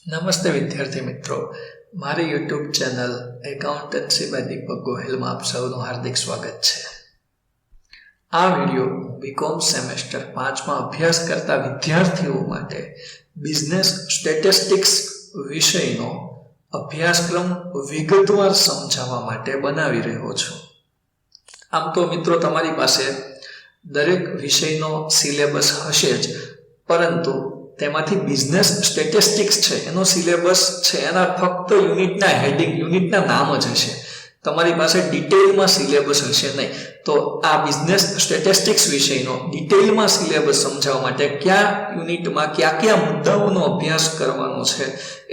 નમસ્તે વિદ્યાર્થી મિત્રો, મારી યુટ્યુબ ચેનલ એકાઉન્ટન્સી બાય દીપક ગોહિલમાં આપ સૌનું હાર્દિક સ્વાગત છે. આ વિડીયો બીકોમ સેમેસ્ટર 5માં અભ્યાસ કરતા વિદ્યાર્થીઓ માટે બિઝનેસ સ્ટેટિસ્ટિક્સ વિષયનો અભ્યાસક્રમ વિગતવાર સમજાવવા માટે બનાવી રહ્યો છું. આમ તો મિત્રો તમારી પાસે દરેક વિષયનો સિલેબસ હશે જ, પરંતુ તેમાંથી બિઝનેસ સ્ટેટિસ્ટિક્સ છે એનો સિલેબસ છે એના ફક્ત યુનિટના હેડિંગ, યુનિટના નામ જ હશે. તમારી પાસે ડિટેલમાં સિલેબસ હશે નહીં. તો આ બિઝનેસ સ્ટેટિસ્ટિક્સ વિષયનો ડિટેલમાં સિલેબસ સમજાવવા માટે કયા યુનિટમાં કયા કયા મુદ્દાઓનો અભ્યાસ કરવાનો છે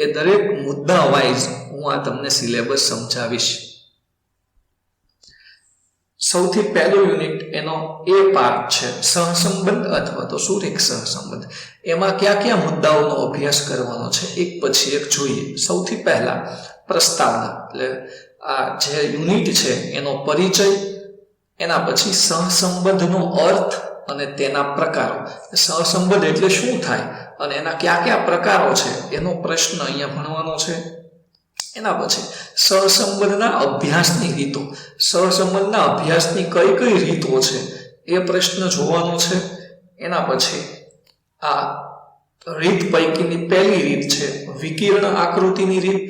એ દરેક મુદ્દા વાઇઝ હું આ તમને સિલેબસ સમજાવીશ. સૌથી પહેલું યુનિટ એનો એ પાર્ટ છે સહસંબંધ અથવા તો સુરેખ સહસંબંધ. એમાં કયા કયા મુદ્દાઓનો અભ્યાસ કરવાનો છે એક પછી એક જોઈએ. સૌથી પહેલા પ્રસ્તાવના, એટલે આ જે યુનિટ છે એનો પરિચય, એના પછી સહસંબંધનો અર્થ અને તેના પ્રકારો. સહસંબંધ એટલે શું થાય અને એના કયા કયા પ્રકારો છે એનો પ્રશ્ન અહીંયા ભણવાનો છે. એના પછી સહસંબંધના અભ્યાસની રીતો, સહસંબંધના અભ્યાસની કઈ કઈ રીતો છે એ પ્રશ્ન જોવાનો છે. એના પછી આ રીત પૈકીની પહેલી રીત છે વિકિરણ આકૃતિની રીત,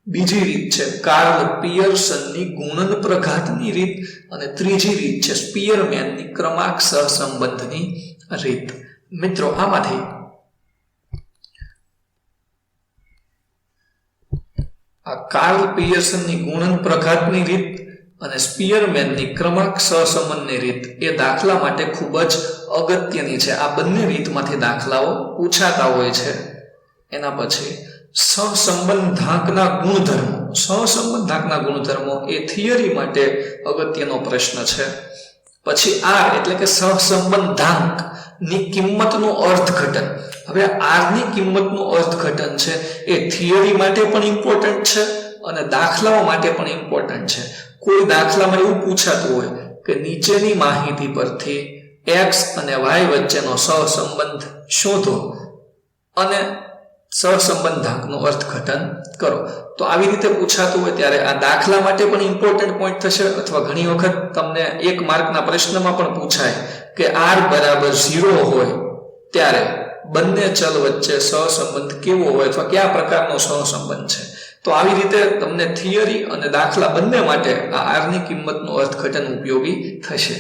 બીજી રીત છે કાર્લ પિયર્સનની ગુણન પ્રઘાતની રીત, અને ત્રીજી રીત છે સ્પીયરમેનની ક્રમાંક સહસંબંધની રીત. મિત્રો, આમાંથી આ કાર્લ પિયર્સનની ગુણન પ્રઘાતની રીત અને સ્પીયરમેનની ક્રમાંક સહસંબંધની રીત એ દાખલા માટે ખૂબ જ અગત્યની છે. આ બંને રીતમાંથી દાખલાઓ પૂછાતા હોય છે. એના પછી સહસંબંધાંકના ગુણધર્મો, સહસંબંધાંકના ગુણધર્મો એ થિયરી માટે અગત્યનો પ્રશ્ન છે. પછી આર એટલે કે સહસંબંધાંક ની કિંમતનું અર્થઘટન. હવે આર ની કિંમતનું અર્થઘટન છે એ થિયરી માટે પણ ઇમ્પોર્ટન્ટ છે અને દાખલાઓ માટે પણ ઇમ્પોર્ટન્ટ છે. કોઈ દાખલામાં એવું પૂછાતું હોય કે નીચેની માહિતી પરથી x અને y વચ્ચેનો સહસંબંધ શોધો અને સહસંબંધાંકનું અર્થઘટન કરો. તો આવી રીતે પૂછાતું હોય ત્યારે આ દાખલા માટે પણ ઇમ્પોર્ટન્ટ પોઈન્ટ થશે, અથવા ઘણી વખત તમને 1 માર્કના પ્રશ્નમાં પણ પૂછાય કે r બરાબર 0 હોય ત્યારે બંને ચલ વચ્ચે સહસંબંધ કેવો હોય અથવા કયા પ્રકારનો સહસંબંધ છે. તો આવી રીતે તમને થિયરી અને દાખલા બંને માટે આ r ની કિંમતનું અર્થઘટન ઉપયોગી થશે.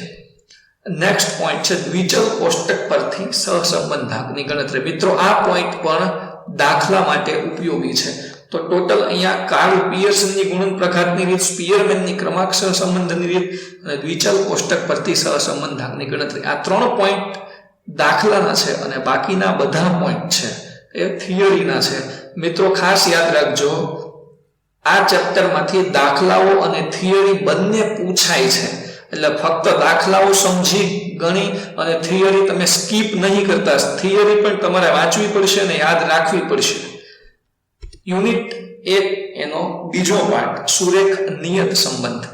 નેક્સ્ટ પોઈન્ટ છે દ્વિચલ કોષ્ટક પરથી સહસંબંધાંકની ગણતરી. મિત્રો, આ પોઈન્ટ પણ દાખલા માટે ઉપયોગી છે. તો ટોટલ અહીંયા કાર્લ પિયર્સનની ગુણન પ્રઘાતની રીત, સ્પીયરમેનની ક્રમાંક સહસંબંધની રીત અને દ્વિચલ કોષ્ટક પરથી સહસંબંધાંકની ગણતરી, આ 3 પોઈન્ટ દાખલાના છે અને બાકીના બધા પોઈન્ટ છે એ થિયરીના છે. મિત્રો, ખાસ યાદ રાખજો, આ ચેપ્ટરમાંથી દાખલાઓ અને થિયરી બંને પૂછાય છે. એટલે ફક્ત દાખલાઓ સમજી ગણી અને થિયરી તમે સ્કીપ નહીં કરતા. થિયરી પણ તમારે વાંચવી પડશે અને યાદ રાખવી પડશે. યુનિટ 1 એનો બીજો પાર્ટ સુરેખ નિયત સંબંધ.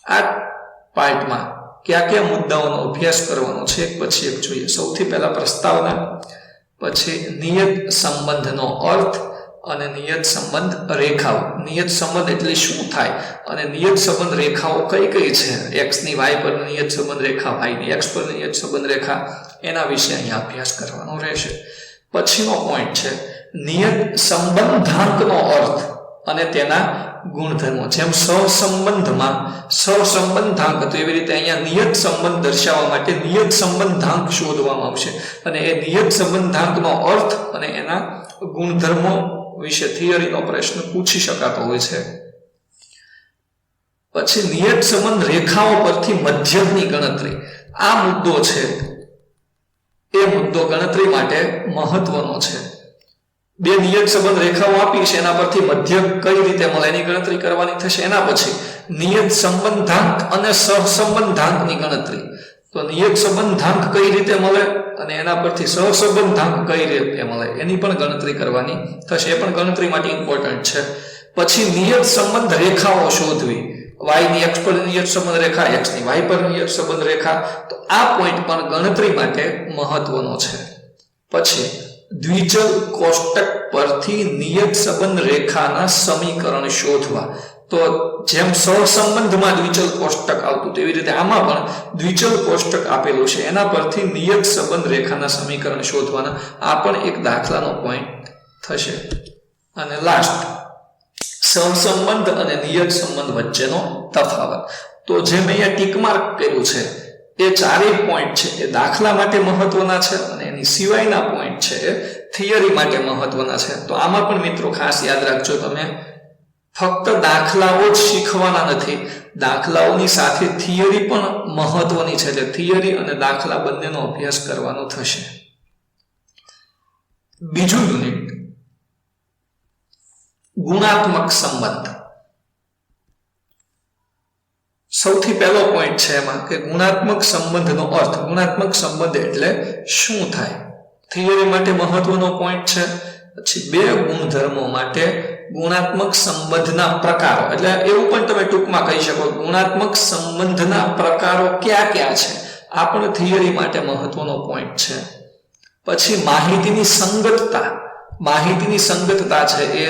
આ પાર્ટમાં કયા કયા મુદ્દાઓનો અભ્યાસ કરવાનો છે એક પછી એક જોઈએ. સૌથી પહેલા પ્રસ્તાવના, પછી નિયત સંબંધનો અર્થ અને નિયત સંબંધ રેખાઓ. નિયત સંબંધ એટલે શું થાય અને નિયત સંબંધ રેખાઓ કઈ કઈ છે, x ની y પર નિયત સંબંધ રેખા, y ની x પર નિયત સંબંધ રેખા, એના વિશે અહીંયા અભ્યાસ કરવાનો રહેશે. પછીનો પોઈન્ટ છે નિયત સંબંધાંકનો અર્થ અને તેના ગુણધર્મો. જેમ સહસંબંધમાં સહસંબંધાંક હતો એવી રીતે અહીંયા નિયત સંબંધ દર્શાવવા માટે નિયત સંબંધાંક શોધવામાં આવશે અને એ નિયત સંબંધાંકનો અર્થ અને એના ગુણધર્મો વિશે થિયરીનો પ્રશ્ન પૂછી શકાતો હોય છે. પછી નિયત સંબંધ રેખાઓ પરથી મધ્યકની ગણતરી. આ મુદ્દો છે એ મુદ્દો ગણતરી માટે મહત્વનો છે. 2 નિયત સંબંધ રેખાઓ આપી છે, એના પરથી મધ્યક કઈ રીતે મળે એની ગણતરી કરવાની થશે. એના પછી નિયત સંબંધાંક અને સહસંબંધાંકની ગણતરી. તો નિયત સંબંધાંક કઈ રીતે મળે અને એના પરથી સહસંબંધાંક કઈ રીતે મળે એની પણ ગણતરી કરવાની થશે. એ પણ ગણતરી માટે ઇમ્પોર્ટન્ટ છે. પછી નિયત સંબંધ રેખાઓ શોધવી. y ની x પર નિયત સંબંધ રેખા, x ની y પર નિયત સંબંધ રેખા. તો આ પોઈન્ટ પણ ગણતરી માટે મહત્વનો છે. પછી દ્વિચલ કોષ્ટક પરથી નિયત સંબંધ રેખાના સમીકરણ શોધવા. તો જેમ સહસંબંધમાં દ્વિચલ કોષ્ટક આવતું તેવી રીતે આમાં પણ દ્વિચલ કોષ્ટક આપેલું છે, એના પરથી નિયત સંબંધ રેખાના સમીકરણ શોધવાના. આ પણ એક દાખલાનો પોઈન્ટ થશે. અને લાસ્ટ, સહસંબંધ અને નિયત સંબંધ વચ્ચેનો તફાવત. તો જે મેં અહીંયા ટીક માર્ક કર્યું છે એ ચારેય પોઈન્ટ છે એ દાખલા માટે મહત્વના છે અને એની સિવાયના પોઈન્ટ છે એ થિયરી માટે મહત્વના છે. તો આમાં પણ મિત્રો ખાસ યાદ રાખજો, તમે ફક્ત દાખલાઓ જ શીખવાના નથી, દાખલાઓની સાથે થિયરી પણ મહત્વની છે. એટલે થિયરી અને દાખલા બંનેનો અભ્યાસ કરવાનો થશે. બીજું યુનિટ, ગુણાત્મક સંબંધ. સૌથી પહેલો પોઈન્ટ છે એમાં કે ગુણાત્મક સંબંધનો અર્થ. ગુણાત્મક સંબંધ એટલે શું થાય? થિયરી માટે મહત્વનો પોઈન્ટ છે. પછી બે ગુણધર્મો માટે ગુણાત્મક સંબંધના પ્રકારો, એટલે એવું પણ તમે ટૂંકમાં કહી શકો ગુણાત્મક સંબંધના પ્રકારો કયા કયા છે, આ પણ થિયરી માટે મહત્વનો પોઈન્ટ છે. પછી માહિતીની સંગતતા. માહિતીની સંગતતા છે એ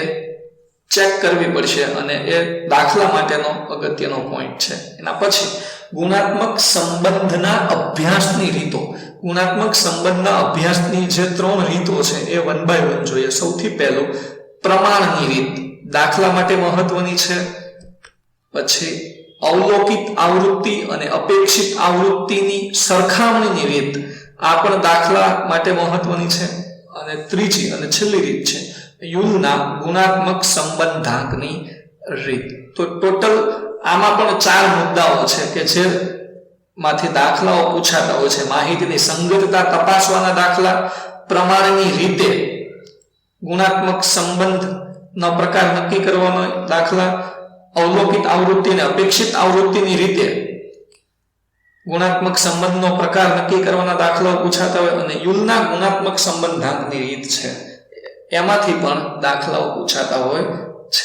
ચેક કરવી પડશે અને એ દાખલા માટેનો અગત્યનો પોઈન્ટ છે. એના પછી ગુણાત્મક સંબંધના અભ્યાસની રીતો. ગુણાત્મક સંબંધના અભ્યાસની જે 3 રીતો છે એ 1 by 1 જોઈએ. સૌથી પહેલું પ્રમાણની રીત, દાખલા માટે મહત્વની છે. પછી અવલોકિત આવૃત્તિ અને અપેક્ષિત આવૃત્તિની સરખામણીની રીત, આ પણ દાખલા માટે મહત્વની છે. અને ત્રીજી અને છેલ્લી રીત છે યુલના ગુણાત્મક સંબંધાંકની રીત. તો ટોટલ આમાં પણ 4 મુદ્દાઓ છે કે જે માંથી દાખલાઓ પૂછાતા હોય છે. માહિતીની સંગતતા તપાસવાના દાખલા, પ્રમાણની રીતે ગુણાત્મક સંબંધનો પ્રકાર નક્કી કરવાનો દાખલા, અવલોકિત આવૃત્તિ અને અપેક્ષિત આવૃત્તિની રીતે ગુણાત્મક સંબંધનો પ્રકાર નક્કી કરવાના દાખલાઓ પૂછાતા હોય, અને યુલના ગુણાત્મક સંબંધાંકની રીત છે એમાંથી પણ દાખલાઓ પૂછાતા હોય છે.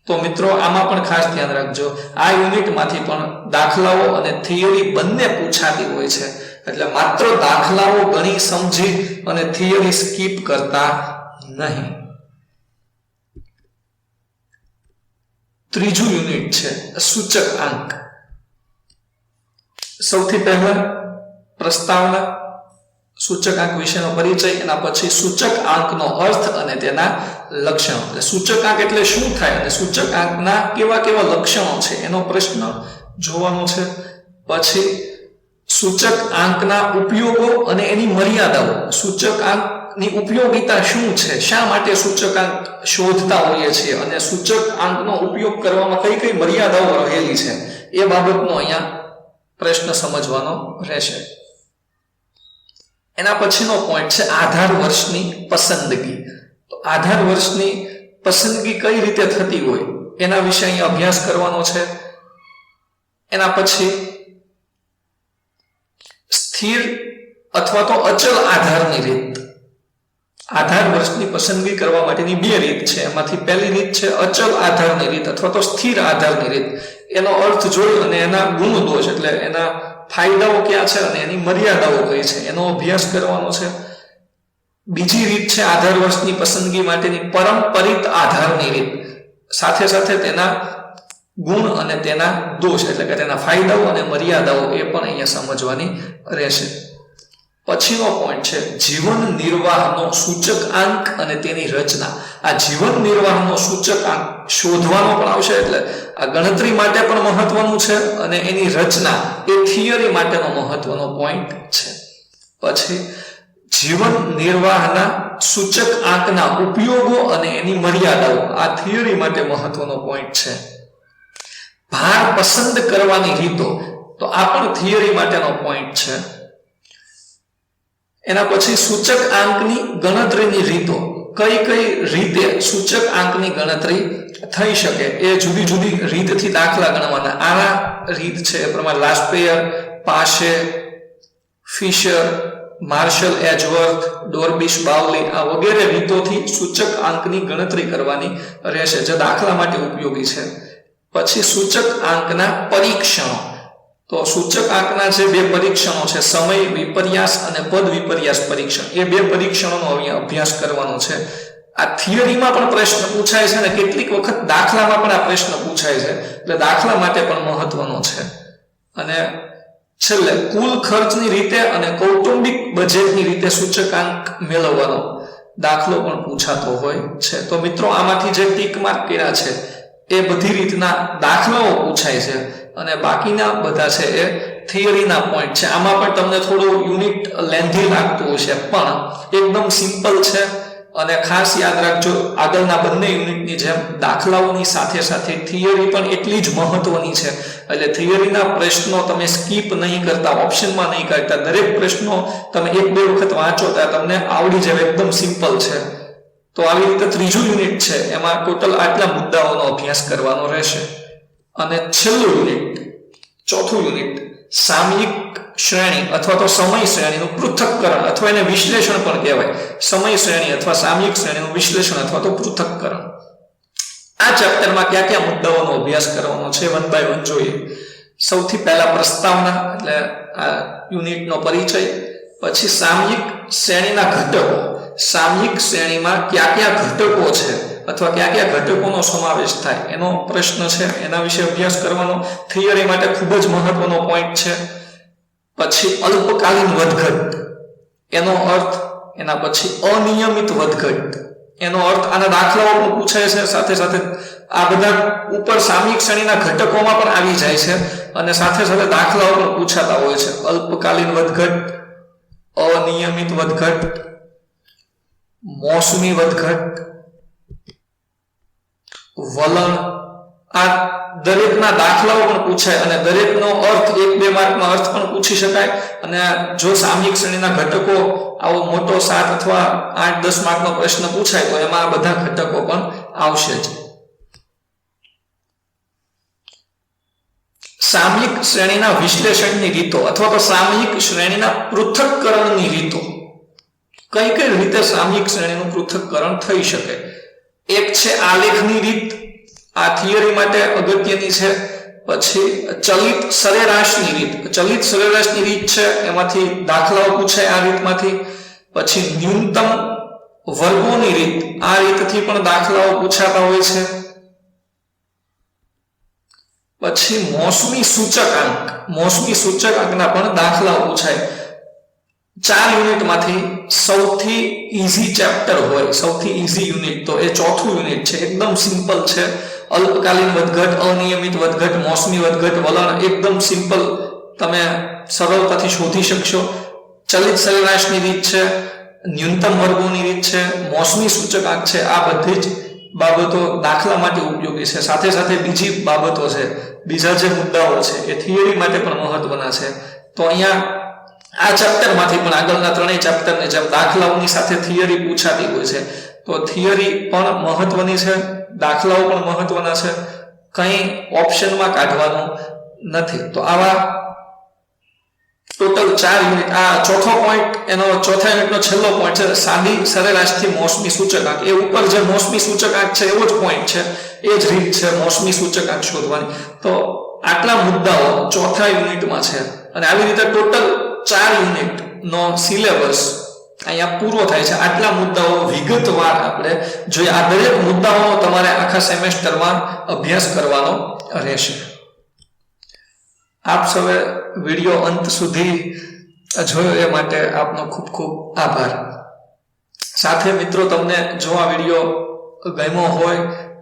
તો મિત્રો આમાં પણ ખાસ ધ્યાન રાખજો, આ યુનિટમાંથી પણ દાખલાઓ અને થિયરી બંને પૂછાતી હોય છે. એટલે માત્ર દાખલાઓ ગણી સમજી અને થિયરી સ્કીપ કરતા નહીં. ત્રીજું યુનિટ છે સૂચક આંક. સૌથી પહેલા પ્રસ્તાવના, સૂચક આંક વિશેનો પરિચય, એના પછી સૂચક આંકનો અર્થ અને તેના લક્ષણો. એટલે સૂચક આંક એટલે શું થાય અને સૂચક આંકના કેવા કેવા લક્ષણો છે એનો પ્રશ્ન જોવાનો છે. પછી સૂચક આંકના ઉપયોગો અને એની મર્યાદાઓ. સૂચક આંકની ઉપયોગિતા શું છે, શા માટે સૂચક આંક શોધતા હોઈએ છીએ અને સૂચક આંકનો ઉપયોગ કરવામાં કઈ કઈ મર્યાદાઓ રહેલી છે એ બાબતનો અહીંયા પ્રશ્ન સમજવાનો રહેશે. એના પછીનો પોઈન્ટ છે આધાર વર્ષની પસંદગી. તો આધાર વર્ષની પસંદગી કઈ રીતે થતી હોય એના વિશે અહીંયા અભ્યાસ કરવાનો છે. એના પછી સ્થિર અથવા તો અચલ આધારની રીત. આધાર વર્ષની પસંદગી કરવા માટેની 2 રીત છે, એમાંથી પહેલી રીત છે અચલ આધારની રીત અથવા તો સ્થિર આધારની રીત. એનો અર્થ જોઈ અને એના ગુણ દોષ એટલે એના ફાયદાઓ ક્યાં છે અને એની મર્યાદાઓ કઈ છે એનો અભ્યાસ કરવાનો છે. બીજી રીત છે આધાર વર્ષની પસંદગી માટેની પરંપરિત આધારની રીત, સાથે સાથે તેના ગુણ અને તેના દોષ એટલે કે તેના ફાયદાઓ અને મર્યાદાઓ એ પણ અહીંયા સમજવાની રહેશે. પછીનો પોઈન્ટ છે જીવન નિર્વાહનો સૂચક આંક અને તેની રચના. આ જીવન નિર્વાહનો સૂચક આંક શોધવાનો પણ આવશે, એટલે આ ગણતરી માટે પણ મહત્વનું છે અને એની રચના એ થિયરી માટેનો મહત્વનો પોઈન્ટ છે. પછી જીવન નિર્વાહના સૂચક આંકના ઉપયોગો અને એની મર્યાદાઓ, આ થિયરી માટે મહત્વનો પોઈન્ટ છે. ભાર પસંદ કરવાની રીતો, તો આ પણ થિયરી માટેનો પોઈન્ટ છે. એના પછી સૂચક આંકની ગણતરીની રીતો, કઈ કઈ રીતે સૂચક આંકની ગણતરી થઈ શકે એ જુદી જુદી રીતથી દાખલા ગણવાના. આ રીત છે એ પ્રમાણે લાસ્પેયર, પાશે, ફિશર, માર્શલ એજવર્થ, ડોર્બિશ બાઉલી આ વગેરે રીતોથી સૂચક આંકની ગણતરી કરવાની રહેશે જે દાખલા માટે ઉપયોગી છે. પછી સૂચક આંકના પરીક્ષણો, તો સૂચકાંકના જે બે પરીક્ષણો છે, સમય વિપર્યાસ અને પદ વિપર્યાસ પરીક્ષણ, એ બે પરીક્ષણોનો અહીંયા અભ્યાસ કરવાનો છે. આ થિયરીમાં પણ પ્રશ્ન પૂછાય છે અને કેટલીક વખત દાખલામાં પણ આ પ્રશ્ન પૂછાય છે, એટલે દાખલા માટે પણ મહત્વનો છે. અને છેલ્લે કુલ ખર્ચની રીતે અને કૌટુંબિક બજેટની રીતે સૂચકાંક મેળવવાનો દાખલો પણ પૂછાતો હોય છે. તો મિત્રો આમાંથી જે ટીક માર્ક કર્યા છે એ બધી રીતના દાખલાઓ પૂછાય છે અને બાકીના બધા છે એ થિયરીના પોઈન્ટ છે. આમાં પણ તમને થોડું યુનિટ લેન્ધી લાગતું હશે, પણ એકદમ સિમ્પલ છે. અને ખાસ યાદ રાખજો, આગળના બંને યુનિટની જેમ દાખલાઓની સાથે સાથે થિયરી પણ એટલી જ મહત્વની છે. એટલે થિયરીના પ્રશ્નો તમે સ્કીપ નહીં કરતા, ઓપ્શનમાં નહીં કરતા, દરેક પ્રશ્નો તમે એક બે વખત વાંચો ત્યાં તમને આવડી જાય, એકદમ સિમ્પલ છે. તો આવી રીતે ત્રીજું યુનિટ છે, એમાં ટોટલ આટલા મુદ્દાઓનો અભ્યાસ કરવાનો રહેશે. અને છેલ્લું યુનિટ, ચોથું યુનિટ, સામયિક શ્રેણી અથવા તો સમય શ્રેણીનું પૃથક્કરણ અથવા એને વિશ્લેષણ પણ કહેવાય. સમય શ્રેણી અથવા સામયિક શ્રેણીનું વિશ્લેષણ અથવા તો પૃથક્કરણ. આ ચેપ્ટરમાં કયા કયા મુદ્દાઓનો અભ્યાસ કરવાનો છે, 1 by 1 જોઈએ. સૌથી પહેલા પ્રસ્તાવના, એટલે આ યુનિટનો પરિચય. પછી સામયિક શ્રેણીના ઘટકો, સામયિક શ્રેણીમાં કયા કયા ઘટકો છે અથવા કયા કયા ઘટકોનો સમાવેશ થાય એનો પ્રશ્ન છે, એના વિશે અભ્યાસ કરવાનો. થિયરી માટે ખૂબ જ મહત્વનો પોઈન્ટ છે. પછી અલ્પકાલીન વધઘટ, એનો અર્થ. એના પછી અનિયમિત વધઘટ, એનો અર્થ. આના દાખલાઓ પણ પૂછાય છે, સાથે સાથે આ બધા ઉપર સામયિક શ્રેણીના ઘટકોમાં પણ આવી જાય છે અને સાથે સાથે દાખલાઓ પણ પૂછાતા હોય છે. અલ્પકાલીન વધઘટ, અનિયમિત વધઘટ, મોસમી વધઘટ, વલણ. આ દરેકના દાખલાઓ પણ પૂછાય અને દરેકનો અર્થ 1-2 માર્કમાં અર્થ પણ પૂછી શકાય. અને જો સામયિક શ્રેણીના ઘટકો આવો મોટો 7 અથવા 8-10 માર્કનો પ્રશ્ન પૂછાય તો એમાં આ બધા ઘટકો પણ આવશે જ. સામયિક શ્રેણીના વિશ્લેષણની રીતો અથવા તો સામયિક શ્રેણીના પૃથક્કરણની રીતો. કઈ કઈ રીતે સામયિક શ્રેણીનું પૃથક્કરણ થઈ શકે? એક છે આલેખની રીત, આ થિયરી માટે અગત્યની છે. પછી ચલિત સરેરાશની રીત, ચલિત સરેરાશની રીત છે, એમાંથી દાખલાઓ પૂછાય આ રીતમાંથી. પછી ન્યૂનતમ વર્ગોની રીત, આ રીતથી પણ દાખલાઓ પૂછાતા હોય છે. પછી મોસમી સૂચકાંક, મોસમી સૂચકાંકના પણ દાખલાઓ પૂછાય. 4 યુનિટમાંથી સૌથી ઈઝી ચેપ્ટર હોય, સૌથી ઈઝી યુનિટ તો એ ચોથું યુનિટ છે. એકદમ સિમ્પલ છે. અલ્પકાલીન વધઘટ, અનિયમિત વધઘટ, મોસમી વધઘટ, વલણ, એકદમ સિમ્પલ, તમે સરળતાથી શોધી શકશો. ચલિત સરેરાશની રીત છે, ન્યૂનતમ વર્ગોની રીત છે, મોસમી સૂચકાંક છે. આ બધી જ બાબતો દાખલા માટે ઉપયોગી છે. સાથે સાથે બીજી બાબતો છે, બીજા જે મુદ્દાઓ છે એ થિયરી માટે પણ મહત્વના છે. તો અહીંયા આ ચેપ્ટરમાંથી પણ આગળના ત્રણેય ચેપ્ટરની જેમ દાખલાઓની સાથે થિયરી પૂછાતી હોય છે. તો થિયરી પણ મહત્વની છે, દાખલાઓ પણ મહત્વના છે, કંઈ ઓપ્શનમાં કાઢવાનું નથી. તો આવા ટોટલ 4 યુનિટ. આ ચોથો પોઈન્ટ, એનો ચોથા યુનિટનો છેલ્લો પોઈન્ટ છે સાદી સરેરાશથી મોસમી સૂચકાંક. એ ઉપર જે મોસમી સૂચકાંક છે એવો જ પોઈન્ટ છે, એ જ રીત છે મોસમી સૂચકાંક શોધવાની. તો આટલા મુદ્દાઓ ચોથા યુનિટમાં છે અને આવી રીતે ટોટલ 4 યુનિટનો સિલેબસ અહીંયા પૂરો થાય છે. આટલા મુદ્દાઓ વિગતવાર આપણે જોઈએ. આ દરેક મુદ્દાઓનો તમારે આખા સેમેસ્ટરમાં અભ્યાસ કરવાનો રહેશે. આપ સૌએ વિડીયો અંત સુધી જોયો એ માટે આપનો ખૂબ ખૂબ આભાર. સાથે મિત્રો, તમને જો આ વિડીયો ગમ્યો હોય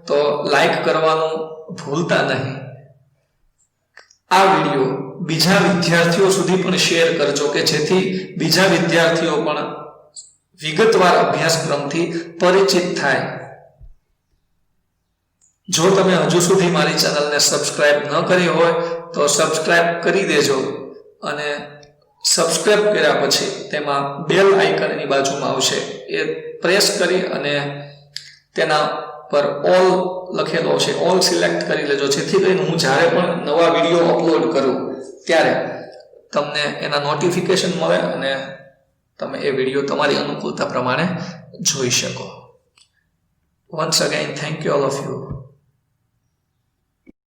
તો લાઈક કરવાનું ભૂલતા નહીં. આ વિડીયો બીજા વિદ્યાર્થીઓ સુધી પણ શેર કરજો કે જેથી બીજા વિદ્યાર્થીઓ પણ વિગતવાર અભ્યાસક્રમથી પરિચિત થાય. જો તમે હજુ સુધી મારી ચેનલને સબસ્ક્રાઇબ ન કરી હોય તો સબસ્ક્રાઇબ કરી દેજો અને સબસ્ક્રાઇબ કર્યા પછી તેમાં બેલ આઇકનની બાજુમાં આવશે, એ પ્રેસ કરી અને તેના પર ઓલ લખેલો છે, ઓલ સિલેક્ટ કરી લેજો, જેથી કરીને હું જ્યારે પણ નવા વિડીયો અપલોડ કરું ત્યારે તમને એના નોટિફિકેશન મળે અને તમે એ વિડીયો તમારી અનુકૂળતા પ્રમાણે જોઈ શકો. Once again, thank you all of you.